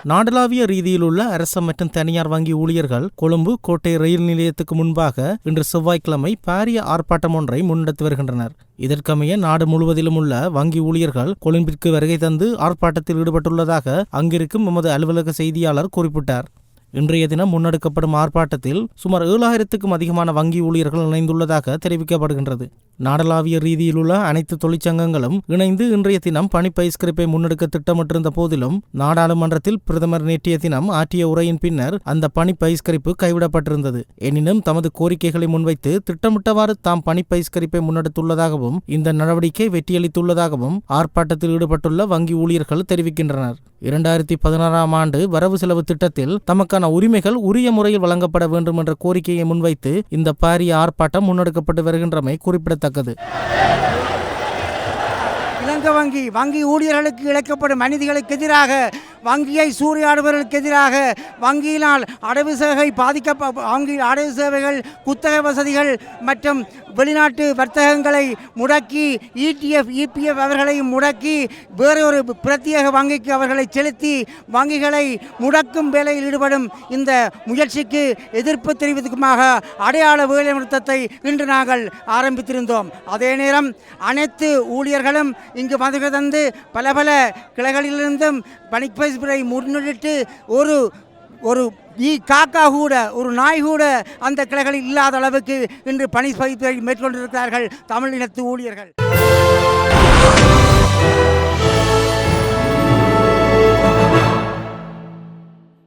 நாடளாவிய ரீதியிலுள்ள அரச மற்றும் தனியார் வங்கி ஊழியர்கள் கொழும்பு கோட்டை ரயில் நிலையத்துக்கு முன்பாக இன்று செவ்வாய்க்கிழமை பாரிய ஆர்ப்பாட்டம் ஒன்றை முன்னெடுத்து வருகின்றனர். இதற்கமைய நாடு முழுவதிலும் உள்ள வங்கி ஊழியர்கள் கொழும்பிற்கு வருகை தந்து ஆர்ப்பாட்டத்தில் ஈடுபட்டுள்ளதாக அங்கிருக்கும் எமது அலுவலக செய்தியாளர் குறிப்பிட்டார். இன்றைய தினம் முன்னெடுக்கப்படும் ஆர்ப்பாட்டத்தில் சுமார் 7000க்கும் அதிகமான வங்கி ஊழியர்கள் இணைந்துள்ளதாக தெரிவிக்கப்படுகின்றது. நாடளாவிய ரீதியிலுள்ள அனைத்து தொழிற்சங்கங்களும் இணைந்து இன்றைய தினம் பணி பகிஷ்கரிப்பை முன்னெடுக்க திட்டமிட்டிருந்த போதிலும் நாடாளுமன்றத்தில் பிரதமர் நேற்றைய தினம் ஆற்றிய உரையின் பின்னர் அந்த பணி பகிஷ்கரிப்பு கைவிடப்பட்டிருந்தது. எனினும் தமது கோரிக்கைகளை முன்வைத்து திட்டமிட்டவாறு தாம் பணி பகிஷ்கரிப்பை முன்னெடுத்துள்ளதாகவும் இந்த நடவடிக்கை வெற்றியளித்துள்ளதாகவும் ஆர்ப்பாட்டத்தில் ஈடுபட்டுள்ள வங்கி ஊழியர்கள் தெரிவிக்கின்றனர். 2016ஆம் ஆண்டு வரவு செலவு திட்டத்தில் தமக்கான உரிமைகள் உரிய முறையில் வழங்கப்பட வேண்டும் என்ற கோரிக்கையை முன்வைத்து இந்த பாரிய ஆர்ப்பாட்டம் முன்னெடுக்கப்பட்டு வருகின்றமை குறிப்பிடத்தக்கது. இலங்கை வங்கி ஊழியர்களுக்கு இழைக்கப்படும் அநீதிகளுக்கு எதிராக, வங்கியை சூறையாடுபவர்களுக்கு எதிராக, வங்கியினால் அடைவு சேவை வங்கி அடைவு சேவைகள், குத்தகை வசதிகள் மற்றும் வெளிநாட்டு வர்த்தகங்களை முடக்கி ETF, EPF அவர்களையும் முடக்கி வேறொரு பிரத்யேக வங்கிக்கு அவர்களை செலுத்தி வங்கிகளை முடக்கும் வேலையில் ஈடுபடும் இந்த முயற்சிக்கு எதிர்ப்பு தெரிவித்துக்குமாக அடையாள வேலைநிறுத்தத்தை இன்று நாங்கள் ஆரம்பித்திருந்தோம். அதே நேரம் அனைத்து ஊழியர்களும் இங்கு வந்து தந்து பல கிளைகளிலிருந்தும் பணிப்பை முன்னிட்டு ஒரு காக்கா கூட, ஒரு நாய் கூட அந்த கிளைகளில் இல்லாத அளவுக்கு இன்று பணி பயிற்சியை மேற்கொண்டிருக்கிறார்கள் தமிழ் இனத்து ஊழியர்கள்.